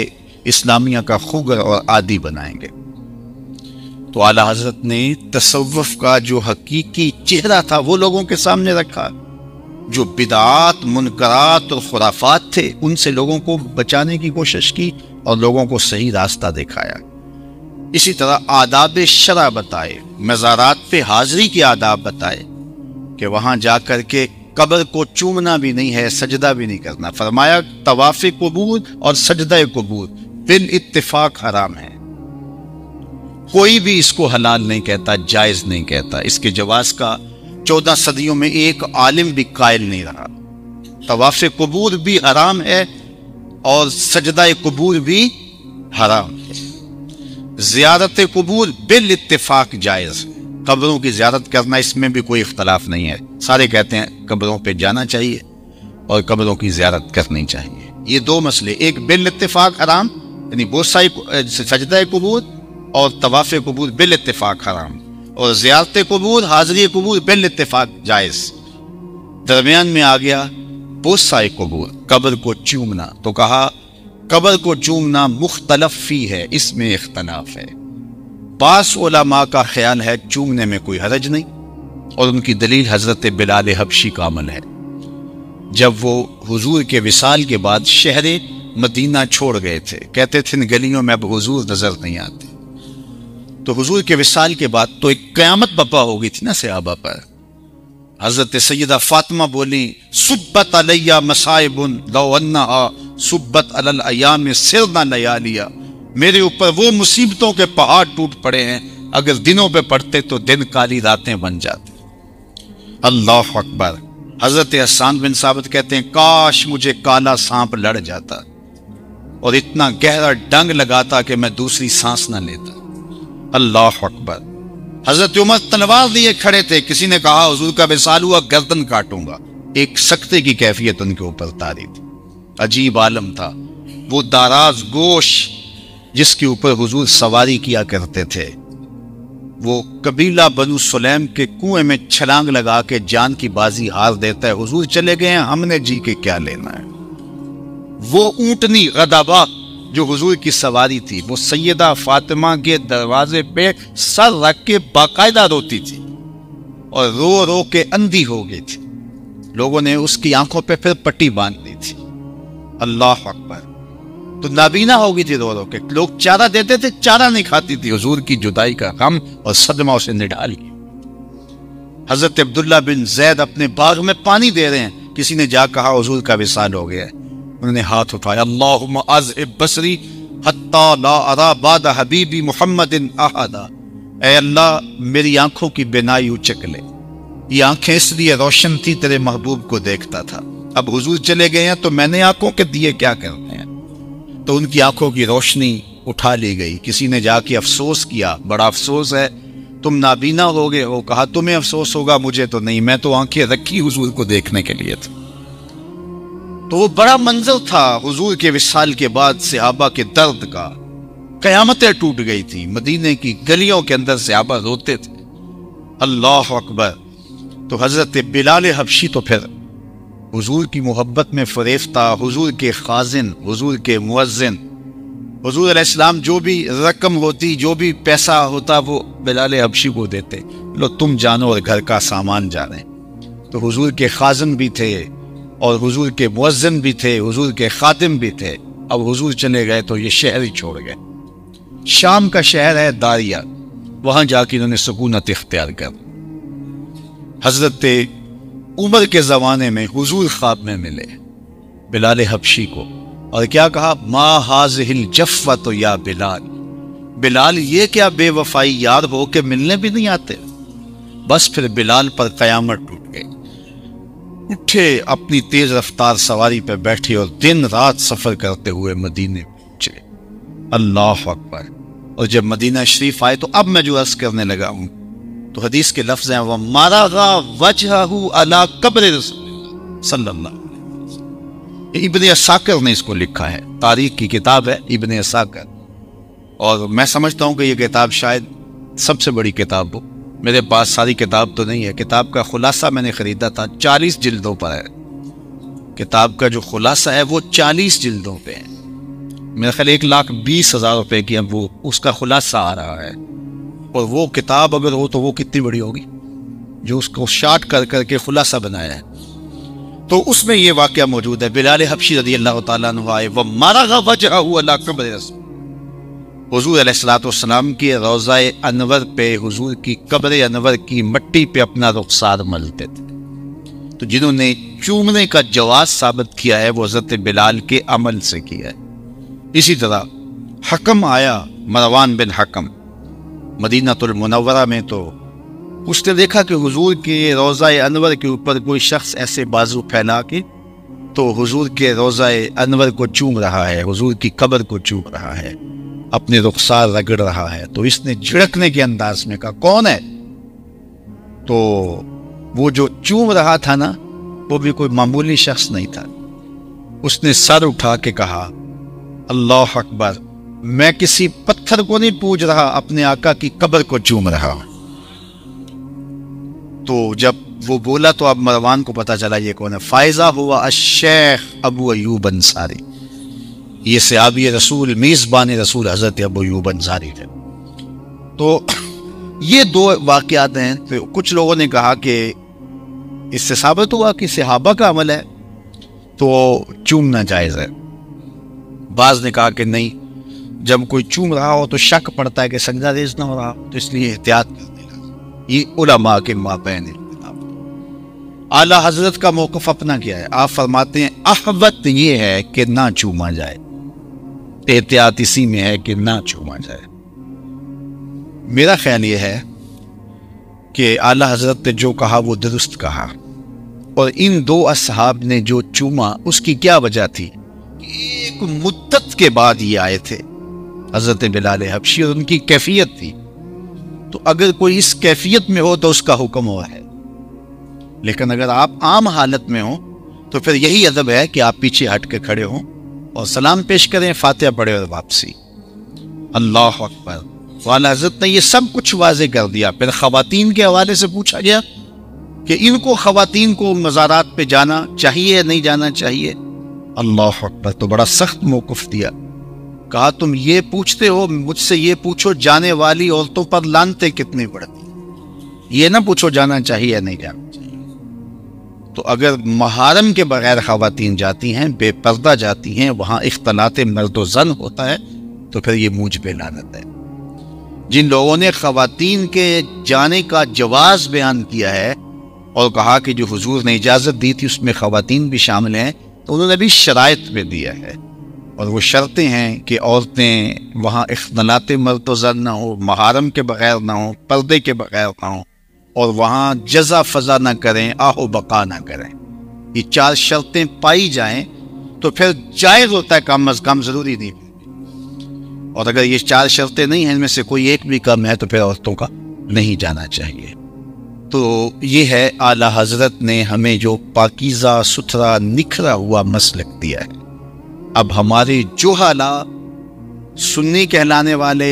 اسلامیہ کا خوگر اور عادی بنائیں گے؟ تو اعلیٰ حضرت نے تصوف کا جو حقیقی چہرہ تھا وہ لوگوں کے سامنے رکھا. جو بدعات، منکرات اور خرافات تھے ان سے لوگوں کو بچانے کی کوشش کی اور لوگوں کو صحیح راستہ دکھایا. اسی طرح آداب شرع بتائے، مزارات پہ حاضری کے آداب بتائے، کہ وہاں جا کر کے قبر کو چومنا بھی نہیں ہے، سجدہ بھی نہیں کرنا۔ فرمایا طواف قبور اور سجدہ قبور بالاتفاق حرام ہے، کوئی بھی اس کو حلال نہیں کہتا، جائز نہیں کہتا۔ اس کے جواز کا 14 صدیوں میں ایک عالم بھی قائل نہیں رہا۔ طواف قبور بھی حرام ہے اور سجدہ قبور بھی حرام ہے۔ زیارت قبور بالاتفاق جائز، قبروں کی زیارت کرنا اس میں بھی کوئی اختلاف نہیں ہے، سارے کہتے ہیں قبروں پہ جانا چاہیے اور قبروں کی زیارت کرنی چاہیے۔ یہ دو مسئلے، ایک بالاتفاق حرام یعنی بہت ساری سجدہ قبور اور طواف قبور بالاتفاق حرام، اور زیارت قبور حاضری قبور بالاتفاق جائز۔ درمیان میں آ گیا بہت ساری قبور، قبر کو چومنا، تو کہا قبر کو چومنا مختلف فی ہے، اس میں اختلاف ہے۔ بعض علماء کا خیال ہے چومنے میں کوئی حرج نہیں، اور ان کی دلیل حضرت بلال حبشی کا عمل ہے۔ جب وہ حضور کے وصال کے بعد شہر مدینہ چھوڑ گئے تھے، کہتے تھے ان گلیوں میں اب حضور نظر نہیں آتے، تو حضور کے وصال کے بعد تو ایک قیامت برپا ہو گئی تھی نا صحابہ پر۔ حضرت سیدہ فاطمہ بولی صبت علیہ مصائب لو انہا صبت علی الایام سرنا لیالیا، میرے اوپر وہ مصیبتوں کے پہاڑ ٹوٹ پڑے ہیں، اگر دنوں پہ پڑتے تو دن کالی راتیں بن جاتے۔ اللہ اکبر۔ حضرت حسان بن ثابت کہتے ہیں کاش مجھے کالا سانپ لڑ جاتا اور اتنا گہرا ڈنگ لگاتا کہ میں دوسری سانس نہ لیتا۔ اللہ اکبر۔ حضرت عمر تلوار لیے کھڑے تھے، کسی نے کہا حضور کا وصال ہوا گردن کاٹوں گا، ایک سکتے کی کیفیت ان کے اوپر طاری تھی۔ عجیب عالم تھا وہ داراز گوش جس کے اوپر حضور سواری کیا کرتے تھے، وہ قبیلہ بنو سلیم کے کنویں میں چھلانگ لگا کے جان کی بازی ہار دیتا ہے، حضور چلے گئے ہیں ہم نے جی کے کیا لینا ہے۔ وہ اونٹنی غضبہ جو حضور کی سواری تھی، وہ سیدہ فاطمہ کے دروازے پہ سر رکھ کے باقاعدہ روتی تھی اور رو رو کے اندھی ہو گئی تھی، لوگوں نے اس کی آنکھوں پہ پھر پٹی باندھ دی تھی۔ اللہ اکبر۔ تو نابینا ہو گئی تھی رو رو کے، لوگ چارہ دیتے تھے چارہ نہیں کھاتی تھی، حضور کی جدائی کا غم اور صدمہ اسے نڈال گیا۔ حضرت عبداللہ بن زید اپنے باغ میں پانی دے رہے ہیں، کسی نے جا کہا حضور کا وصال ہو گیا ہے، انہوں نے ہاتھ اٹھایا اللہم اذہب بصری حتی لا ارا بعد حبیبی محمد احدا، اے اللہ میری آنکھوں کی بینائی اچک لے، یہ آنکھیں اس لیے روشن تھی تیرے محبوب کو دیکھتا تھا، اب حضور چلے گئے ہیں تو میں نے آنکھوں کے دیے کیا کرنے ہیں، تو ان کی آنکھوں کی روشنی اٹھا لی گئی۔ کسی نے جا کے افسوس کیا، بڑا افسوس ہے تم نابینا ہو گئے ہو، کہا تمہیں افسوس ہوگا مجھے تو نہیں، میں تو آنکھیں رکھی حضور کو دیکھنے کے لیے تھی۔ تو وہ بڑا منظر تھا حضور کے وصال کے بعد صحابہ کے درد کا، قیامتیں ٹوٹ گئی تھی، مدینے کی گلیوں کے اندر صحابہ روتے تھے۔ اللہ اکبر۔ تو حضرت بلال حبشی تو پھر حضور کی محبت میں فریفتہ، حضور کے خازن، حضور کے مؤذن، حضور علیہ السلام جو بھی رقم ہوتی، جو بھی پیسہ ہوتا وہ بلال حبشی کو دیتے، لو تم جانو اور گھر کا سامان جانے۔ تو حضور کے خازن بھی تھے اور حضور کے مؤذن بھی تھے، حضور کے خادم بھی تھے۔ اب حضور چلے گئے تو یہ شہر ہی چھوڑ گئے۔ شام کا شہر ہے داریہ، وہاں جا کے انہوں نے سکونت اختیار کر۔ حضرت عمر کے زمانے میں حضور خواب میں ملے بلال حبشی کو اور کیا کہا ما ہاذہ الجفۃ یا بلال، بلال یہ کیا بے وفائی یار ہو کے ملنے بھی نہیں آتے۔ بس پھر بلال پر قیامت ٹوٹ گئی، اٹھے اپنی تیز رفتار سواری پہ بیٹھے اور دن رات سفر کرتے ہوئے مدینے پہنچے۔ اللہ اکبر۔ اور جب مدینہ شریف آئے تو اب میں جو عرض کرنے لگا ہوں تو حدیث کے لفظ ہیں وَمَرَغَ وَجْهَهُ عَلَى قَبْرِ رسول اللہ صلی اللہ علیہ وسلم۔ ابن عساکر نے اس کو لکھا ہے، تاریخ کی کتاب ہے ابن عساکر، اور میں سمجھتا ہوں کہ یہ کتاب شاید سب سے بڑی کتاب ہو۔ میرے پاس ساری کتاب تو نہیں ہے، کتاب کا خلاصہ میں نے خریدا تھا، 40 جلدوں پر ہے کتاب کا، جو خلاصہ ہے وہ 40 جلدوں پہ ہے، میرا خیال 1,20,000 روپے کی اب وہ اس کا خلاصہ آ رہا ہے۔ اور وہ کتاب اگر ہو تو وہ کتنی بڑی ہوگی جو اس کو شارٹ کر کر کے خلاصہ بنایا ہے۔ تو اس میں یہ واقعہ موجود ہے، بلال حبشی رضی اللہ تعالیٰ عنہ آئے وَمَرَغَ وَجْهَهُ عَلَى قَبْرِ رسول، حضور علیہ السلام کی روضہ انور پہ، حضور کی قبر انور کی مٹی پہ اپنا رخسار ملتے تھے۔ تو جنہوں نے چومنے کا جواز ثابت کیا ہے وہ حضرت بلال کے عمل سے کیا ہے۔ اسی طرح حکم آیا، مروان بن حکم، مدینہ المنورہ میں، تو اس نے دیکھا کہ حضور کے روضہ انور کے اوپر کوئی شخص ایسے بازو پھیلا کے تو حضور کے روضہ انور کو چوم رہا ہے، حضور کی قبر کو چوم رہا ہے، اپنے رخسار رگڑ رہا ہے۔ تو اس نے جھڑکنے کے انداز میں کہا کون ہے؟ تو وہ جو چوم رہا تھا نا وہ بھی کوئی معمولی شخص نہیں تھا۔ اس نے سر اٹھا کے کہا اللہ اکبر، میں کسی پتھر کو نہیں پوج رہا، اپنے آقا کی قبر کو چوم رہا ہوں۔ تو جب وہ بولا تو اب مروان کو پتا چلا یہ کون ہے۔ فائزہ ہوا الشیخ ابو ایوب انصاری، یہ صحابی رسول، میزبان رسول حضرت ابو ایوب انصاری تھے۔ تو یہ دو واقعات ہیں۔ تو کچھ لوگوں نے کہا کہ اس سے ثابت ہوا کہ صحابہ کا عمل ہے تو چومنا جائز ہے۔ بعض نے کہا کہ نہیں، جب کوئی چوم رہا ہو تو شک پڑتا ہے کہ سجدہ ریز نہ ہو رہا، تو اس لیے احتیاط کرنے لازم۔ یہ علماء کے مابین اعلیٰ حضرت کا موقف اپنا کیا ہے؟ آپ فرماتے ہیں احوط یہ ہے کہ نہ چوما جائے، احتیاط اسی میں ہے کہ نہ چوما جائے۔ میرا خیال یہ ہے کہ اعلیٰ حضرت نے جو کہا وہ درست کہا، اور ان دو اصحاب نے جو چوما اس کی کیا وجہ تھی؟ ایک مدت کے بعد یہ آئے تھے حضرت بلال حبشی، اور ان کی کیفیت تھی۔ تو اگر کوئی اس کیفیت میں ہو تو اس کا حکم ہوا ہے، لیکن اگر آپ عام حالت میں ہوں تو پھر یہی ادب ہے کہ آپ پیچھے ہٹ کے کھڑے ہوں اور سلام پیش کریں، فاتحہ پڑھیں اور واپسی۔ اللہ اکبر۔ اعلیٰ حضرت نے یہ سب کچھ واضح کر دیا۔ پھر خواتین کے حوالے سے پوچھا گیا کہ ان کو، خواتین کو مزارات پہ جانا چاہیے یا نہیں جانا چاہیے؟ اللہ اکبر۔ تو بڑا سخت موقف دیا، کہا تم یہ پوچھتے ہو، مجھ سے یہ پوچھو جانے والی عورتوں پر لعنتیں کتنی پڑتی، یہ نہ پوچھو جانا چاہیے یا نہیں جانا چاہیے۔ تو اگر محارم کے بغیر خواتین جاتی ہیں، بے پردہ جاتی ہیں، وہاں اختلاط مرد و زن ہوتا ہے، تو پھر یہ موجب لعنت ہے۔ جن لوگوں نے خواتین کے جانے کا جواز بیان کیا ہے اور کہا کہ جو حضور نے اجازت دی تھی اس میں خواتین بھی شامل ہیں، تو انہوں نے بھی شرائط میں دیا ہے، اور وہ شرطیں ہیں کہ عورتیں وہاں اختلاط مرد و زن نہ ہو، محارم کے بغیر نہ ہو، پردے کے بغیر نہ ہو، اور وہاں جزا فضا نہ کریں، آہ و بقا نہ کریں۔ یہ 4 شرطیں پائی جائیں تو پھر جائز ہوتا ہے کم از کم، ضروری نہیں۔ اور اگر یہ 4 شرطیں نہیں ہیں، ان میں سے کوئی ایک بھی کم ہے، تو پھر عورتوں کا نہیں جانا چاہیے۔ تو یہ ہے اعلیٰ حضرت نے ہمیں جو پاکیزہ ستھرا نکھرا ہوا مسلک دیا ہے۔ اب ہمارے جوہلا، سنی کہلانے والے،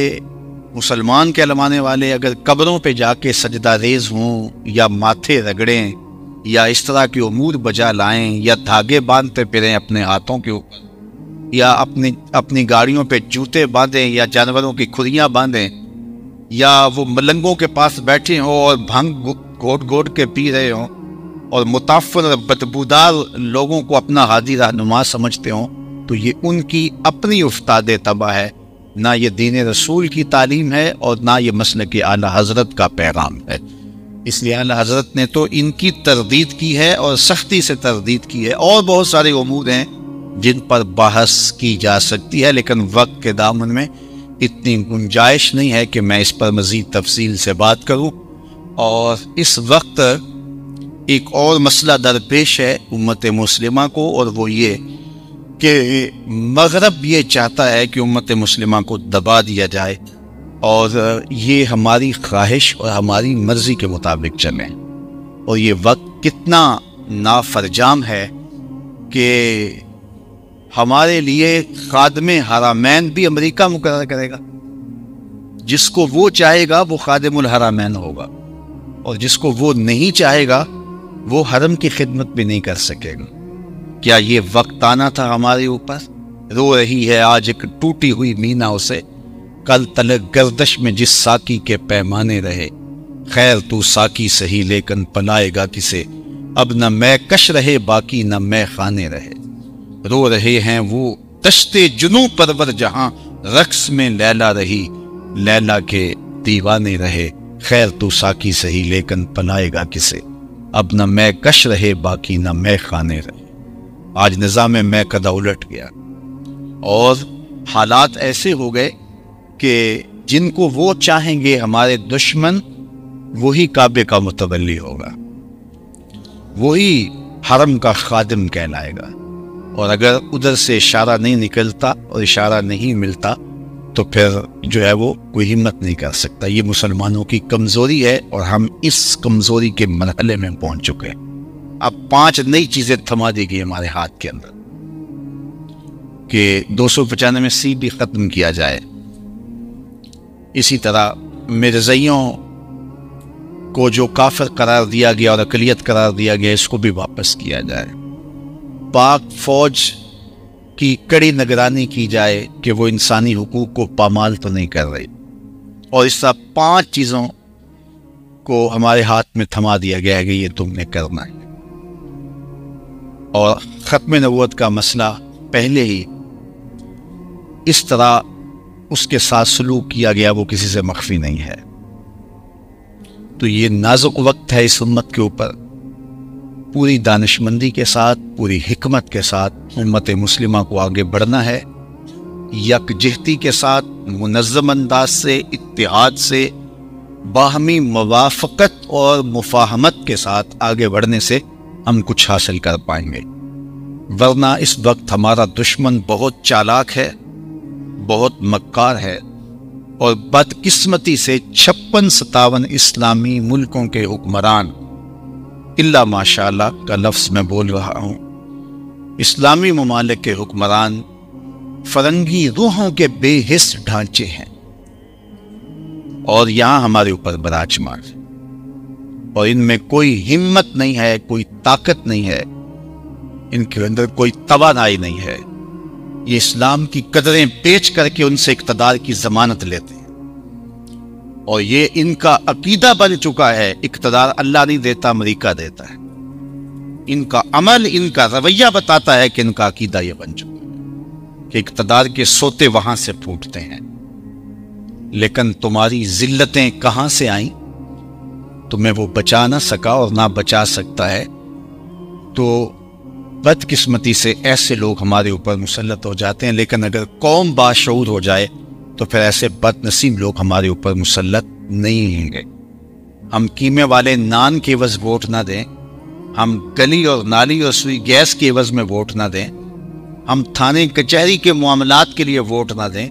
مسلمان کہلوانے والے، اگر قبروں پہ جا کے سجدہ ریز ہوں، یا ماتھے رگڑیں، یا اس طرح کے امور بجا لائیں، یا دھاگے باندھتے پھریں اپنے ہاتھوں کے اوپر، یا اپنی گاڑیوں پہ جوتے باندھیں، یا جانوروں کی کھریاں باندھیں، یا وہ ملنگوں کے پاس بیٹھے ہوں اور بھنگ گھوٹ گھوٹ کے پی رہے ہوں، اور متاثر بدبودار لوگوں کو اپنا ہادی رہنما سمجھتے ہوں، تو یہ ان کی اپنی افتاد تباہ ہے۔ نہ یہ دین رسول کی تعلیم ہے اور نہ یہ مسلک اعلیٰ حضرت کا پیغام ہے۔ اس لیے اعلیٰ حضرت نے تو ان کی تردید کی ہے اور سختی سے تردید کی ہے۔ اور بہت سارے امور ہیں جن پر بحث کی جا سکتی ہے، لیکن وقت کے دامن میں اتنی گنجائش نہیں ہے کہ میں اس پر مزید تفصیل سے بات کروں۔ اور اس وقت ایک اور مسئلہ درپیش ہے امت مسلمہ کو، اور وہ یہ کہ مغرب یہ چاہتا ہے کہ امت مسلمہ کو دبا دیا جائے، اور یہ ہماری خواہش اور ہماری مرضی کے مطابق چلیں۔ اور یہ وقت کتنا نافرجام ہے کہ ہمارے لیے خادم حرمین بھی امریکہ مقرر کرے گا۔ جس کو وہ چاہے گا وہ خادم الحرمین ہوگا، اور جس کو وہ نہیں چاہے گا وہ حرم کی خدمت بھی نہیں کر سکے گا۔ کیا یہ وقت آنا تھا ہمارے اوپر؟ رو رہی ہے آج ایک ٹوٹی ہوئی مینا اسے، کل تلک گردش میں جس ساکی کے پیمانے رہے، خیر تو ساکی سہی لیکن پلائے گا کسے، اب نہ میں کش رہے باقی نہ میں خانے رہے۔ رو رہے ہیں وہ دشتے جنوں پرور جہاں، رقص میں لیلا رہی لیلا کے دیوانے رہے، خیر تو ساکی سہی لیکن پلائے گا کسے، اب نہ میں کش رہے باقی نہ میں خانے رہے. آج نظام میں قد الٹ گیا اور حالات ایسے ہو گئے کہ جن کو وہ چاہیں گے ہمارے دشمن وہی کعبے کا متولی ہوگا, وہی حرم کا خادم کہلائے گا, اور اگر ادھر سے اشارہ نہیں نکلتا اور اشارہ نہیں ملتا تو پھر جو ہے وہ کوئی ہمت نہیں کر سکتا. یہ مسلمانوں کی کمزوری ہے اور ہم اس کمزوری کے مرحلے میں پہنچ چکے ہیں. اب 5 نئی چیزیں تھما دی گئی ہمارے ہاتھ کے اندر کہ 295 بھی ختم کیا جائے. اسی طرح مرزائیوں کو جو کافر قرار دیا گیا اور اقلیت قرار دیا گیا اس کو بھی واپس کیا جائے. پاک فوج کی کڑی نگرانی کی جائے کہ وہ انسانی حقوق کو پامال تو نہیں کر رہی. اور اس طرح 5 چیزوں کو ہمارے ہاتھ میں تھما دیا گیا ہے کہ یہ تم نے کرنا ہے. اور ختم نبوت کا مسئلہ پہلے ہی اس طرح اس کے ساتھ سلوک کیا گیا وہ کسی سے مخفی نہیں ہے. تو یہ نازک وقت ہے اس امت کے اوپر. پوری دانشمندی کے ساتھ, پوری حکمت کے ساتھ امت مسلمہ کو آگے بڑھنا ہے. یکجہتی کے ساتھ, منظم انداز سے, اتحاد سے, باہمی موافقت اور مفاہمت کے ساتھ آگے بڑھنے سے ہم کچھ حاصل کر پائیں گے. ورنہ اس وقت ہمارا دشمن بہت چالاک ہے, بہت مکار ہے, اور بدقسمتی سے 56-57 اسلامی ملکوں کے حکمران, اللہ ماشاء اللہ کا لفظ میں بول رہا ہوں, اسلامی ممالک کے حکمران فرنگی روحوں کے بے حس ڈھانچے ہیں اور یہاں ہمارے اوپر براجمان ہے. اور ان میں کوئی ہمت نہیں ہے, کوئی طاقت نہیں ہے, ان کے اندر کوئی توانائی نہیں ہے. یہ اسلام کی قدریں بیچ کر کے ان سے اقتدار کی ضمانت لیتے ہیں, اور یہ ان کا عقیدہ بن چکا ہے اقتدار اللہ نہیں دیتا, امریکہ دیتا ہے. ان کا عمل, ان کا رویہ بتاتا ہے کہ ان کا عقیدہ یہ بن چکا ہے کہ اقتدار کے سوتے وہاں سے پھوٹتے ہیں. لیکن تمہاری ذلتیں کہاں سے آئیں؟ تمہیں وہ بچا نہ سکا اور نہ بچا سکتا ہے. تو بدقسمتی سے ایسے لوگ ہمارے اوپر مسلط ہو جاتے ہیں. لیکن اگر قوم باشعور ہو جائے تو پھر ایسے بد نصیب لوگ ہمارے اوپر مسلط نہیں ہوں گے. ہم قیمے والے نان کے عوض ووٹ نہ دیں, ہم گلی اور نالی اور سوئی گیس کے عوض میں ووٹ نہ دیں, ہم تھانے کچہری کے معاملات کے لیے ووٹ نہ دیں.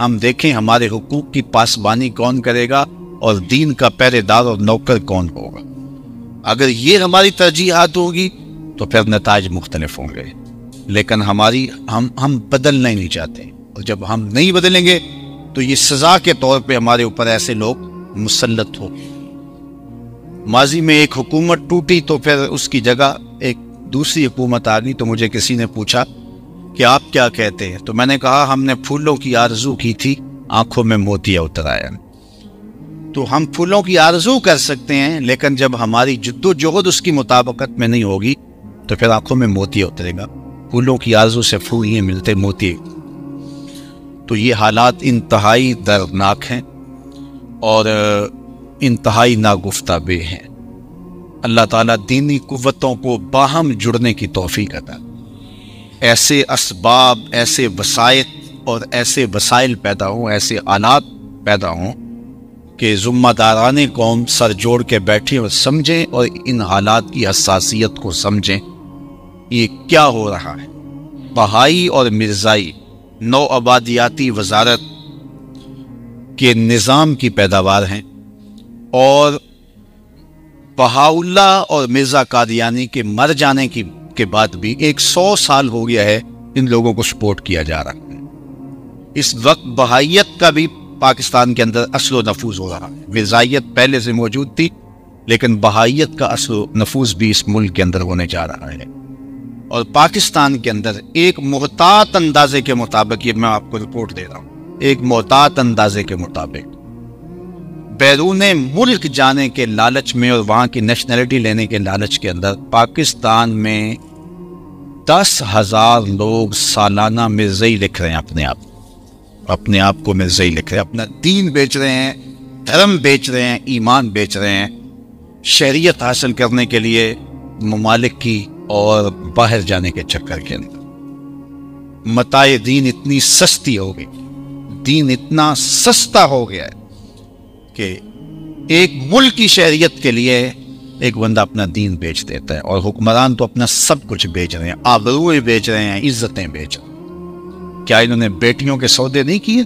ہم دیکھیں ہمارے حقوق کی پاسبانی کون کرے گا اور دین کا پہرے دار اور نوکر کون ہوگا. اگر یہ ہماری ترجیحات ہوگی تو پھر نتائج مختلف ہوں گے. لیکن ہم بدلنا ہی نہیں چاہتے, اور جب ہم نہیں بدلیں گے تو یہ سزا کے طور پہ ہمارے اوپر ایسے لوگ مسلط ہو. ماضی میں ایک حکومت ٹوٹی تو پھر اس کی جگہ ایک دوسری حکومت آ گئی. تو مجھے کسی نے پوچھا کہ آپ کیا کہتے ہیں, تو میں نے کہا ہم نے پھولوں کی آرزو کی تھی, آنکھوں میں موتیا اتر آیا. تو ہم پھولوں کی آرزو کر سکتے ہیں, لیکن جب ہماری جد و جہد اس کی مطابقت میں نہیں ہوگی تو پھر آنکھوں میں موتیا اترے گا. پھولوں کی آرزو سے پھول ہی ملتے, موتی. تو یہ حالات انتہائی دردناک ہیں اور انتہائی ناگفتہ بے ہیں. اللہ تعالیٰ دینی قوتوں کو باہم جڑنے کی توفیق عطا, ایسے اسباب, ایسے وسائط اور ایسے وسائل پیدا ہوں, ایسے آلات پیدا ہوں کہ ذمہ داران قوم سر جوڑ کے بیٹھیں اور سمجھیں, اور ان حالات کی حساسیت کو سمجھیں. یہ کیا ہو رہا ہے؟ بہائی اور مرزائی نو آبادیاتی وزارت کے نظام کی پیداوار ہیں, اور بہاؤلہ اور مرزا قادیانی کے مر جانے کے بعد بھی 100 سال ہو گیا ہے ان لوگوں کو سپورٹ کیا جا رہا ہے. اس وقت بہائیت کا بھی پاکستان کے اندر اصل و نفوذ ہو رہا ہے. مرزائیت پہلے سے موجود تھی, لیکن بہائیت کا اصل و نفوذ بھی اس ملک کے اندر ہونے جا رہا ہے. اور پاکستان کے اندر ایک محتاط اندازے کے مطابق, یہ میں آپ کو رپورٹ دے رہا ہوں, ایک محتاط اندازے کے مطابق بیرون ملک جانے کے لالچ میں اور وہاں کی نیشنلٹی لینے کے لالچ کے اندر پاکستان میں 10,000 لوگ سالانہ مرزائی لکھ رہے ہیں. اپنے آپ کو مرزائی لکھ رہے ہیں, اپنا دین بیچ رہے ہیں, دھرم بیچ رہے ہیں, ایمان بیچ رہے ہیں. شہریت حاصل کرنے کے لیے ممالک کی اور باہر جانے کے چکر کے اندر متاع دین اتنی سستی ہو گئی، دین اتنا سستا ہو گیا ہے کہ ایک ملک کی شہریت کے لیے ایک بندہ اپنا دین بیچ دیتا ہے، اور حکمران تو اپنا سب کچھ بیچ رہے ہیں، آبروئیں بیچ رہے ہیں، عزتیں بیچ رہے ہیں۔ کیا انہوں نے بیٹیوں کے سودے نہیں کیے؟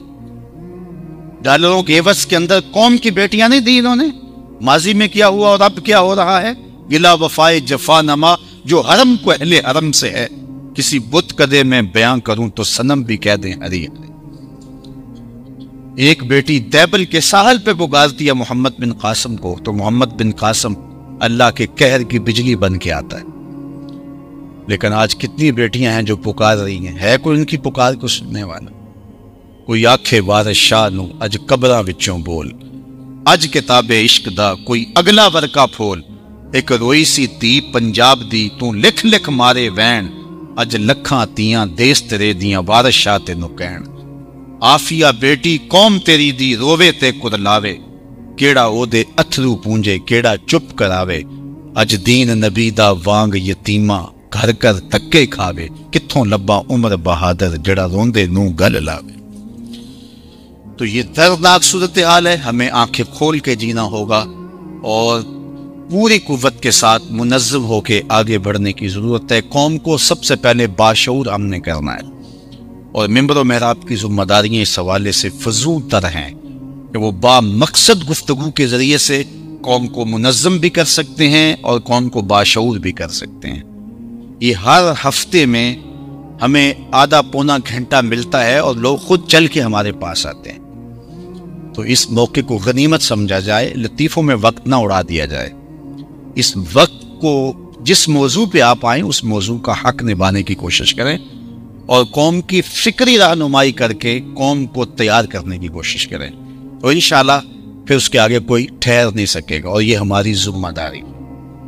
ڈالروں کے عوض کے اندر قوم کی بیٹیاں نہیں دی انہوں نے؟ ماضی میں کیا ہوا اور اب کیا ہو رہا ہے؟ گلا وفائے جفا نما جو حرم کو اہل حرم سے ہے، کسی بت کدے میں بیان کروں تو صنم بھی کہہ دیں ہری ہری۔ ایک بیٹی دیبل کے ساحل پہ پکارتی ہے محمد بن قاسم کو، تو محمد بن قاسم اللہ کے قہر کی بجلی بن کے آتا ہے۔ لیکن آج کتنی بیٹیاں ہیں جو پکار رہی ہیں، ہے کوئی ان کی پکار کو سننے والا؟ کوئی آکھے وارث شاہ نو اج قبراں وچوں بول، اج کتاب عشق دا کوئی اگلا ورکا پھول، ایک روئی سی تی پنجاب دی تو لکھ لکھ مارے وین، اج لکھاں تیاں دیس تیرے دیاں وارث شاہ تینوں کہن، آفیہ بیٹی قوم تیری دی رووے تے کدلاوے، کیڑا او دے اتھرو پونجے کیڑا چپ کراوے، اج دین نبی دا وانگ یتیمہ گھر کر تکے کھاوے، کتھوں لبا عمر بہادر جڑا روندے نوں گل لاوے۔ تو یہ دردناک صورتحال ہے، ہمیں آنکھیں کھول کے جینا ہوگا اور پوری قوت کے ساتھ منظم ہو کے آگے بڑھنے کی ضرورت ہے۔ قوم کو سب سے پہلے باشعور ہم نے کرنا ہے، اور منبر و محراب کی ذمہ داریاں اس حوالے سے فضول تر ہیں کہ وہ با مقصد گفتگو کے ذریعے سے قوم کو منظم بھی کر سکتے ہیں اور قوم کو باشعور بھی کر سکتے ہیں۔ یہ ہر ہفتے میں ہمیں آدھا پونا گھنٹہ ملتا ہے اور لوگ خود چل کے ہمارے پاس آتے ہیں، تو اس موقع کو غنیمت سمجھا جائے، لطیفوں میں وقت نہ اڑا دیا جائے۔ اس وقت کو جس موضوع پہ آپ آئیں اس موضوع کا حق نبھانے کی کوشش کریں، اور قوم کی فکری رہنمائی کر کے قوم کو تیار کرنے کی کوشش کریں، تو انشاءاللہ پھر اس کے آگے کوئی ٹھہر نہیں سکے گا، اور یہ ہماری ذمہ داری۔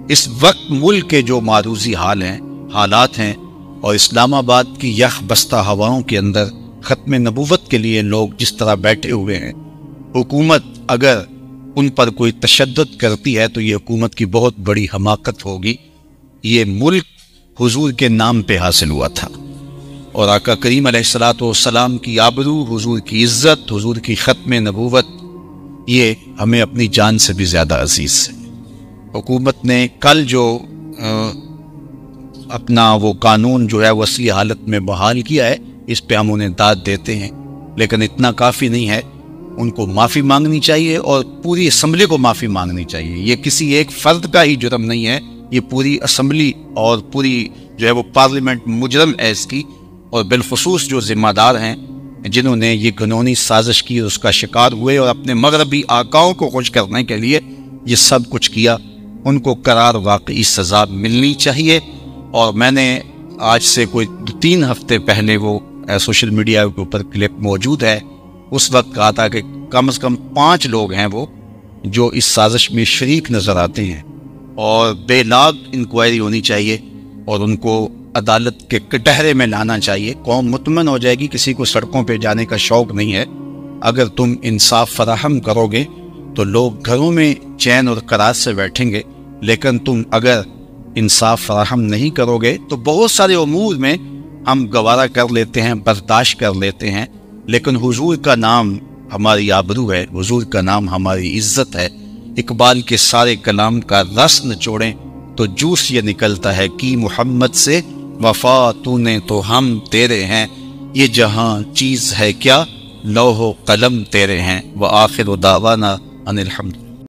اس وقت ملک کے جو معروضی حالات ہیں، اور اسلام آباد کی یخ بستہ ہواؤں کے اندر ختم نبوت کے لیے لوگ جس طرح بیٹھے ہوئے ہیں، حکومت اگر ان پر کوئی تشدد کرتی ہے تو یہ حکومت کی بہت بڑی حماقت ہوگی۔ یہ ملک حضور کے نام پہ حاصل ہوا تھا، اور آقا کریم علیہ السلام کی آبرو، حضور کی عزت، حضور کی ختم نبوت، یہ ہمیں اپنی جان سے بھی زیادہ عزیز ہے۔ حکومت نے کل جو اپنا وہ قانون جو ہے وسیع حالت میں بحال کیا ہے، اس پہ ہم انہیں داد دیتے ہیں، لیکن اتنا کافی نہیں ہے۔ ان کو معافی مانگنی چاہیے، اور پوری اسمبلی کو معافی مانگنی چاہیے۔ یہ کسی ایک فرد کا ہی جرم نہیں ہے، یہ پوری اسمبلی اور پوری جو ہے وہ پارلیمنٹ مجرم ہے اس کی، اور بالخصوص جو ذمہ دار ہیں جنہوں نے یہ گنونی سازش کی، اس کا شکار ہوئے اور اپنے مغربی آقاؤں کو خوش کرنے کے لیے یہ سب کچھ کیا، ان کو قرار واقعی سزا ملنی چاہیے۔ اور میں نے آج سے کوئی 3 ہفتے پہلے وہ سوشل میڈیا کے اوپر کلپ موجود ہے، اس وقت کہا تھا کہ کم از کم 5 لوگ ہیں وہ جو اس سازش میں شریک نظر آتے ہیں، اور بے لاگ انکوائری ہونی چاہیے اور ان کو عدالت کے کٹہرے میں لانا چاہیے۔ قوم مطمئن ہو جائے گی، کسی کو سڑکوں پہ جانے کا شوق نہیں ہے۔ اگر تم انصاف فراہم کرو گے تو لوگ گھروں میں چین اور قرار سے بیٹھیں گے، لیکن تم اگر انصاف فراہم نہیں کرو گے تو بہت سارے امور میں ہم گوارا کر لیتے ہیں، برداشت کر لیتے ہیں، لیکن حضور کا نام ہماری آبرو ہے، حضور کا نام ہماری عزت ہے۔ اقبال کے سارے کلام کا رس نچوڑیں تو جوس یہ نکلتا ہے کہ محمد سے وفا تو نے تو ہم تیرے ہیں، یہ جہاں چیز ہے کیا لوح و قلم تیرے ہیں۔ وآخر دعوانا ان الحمد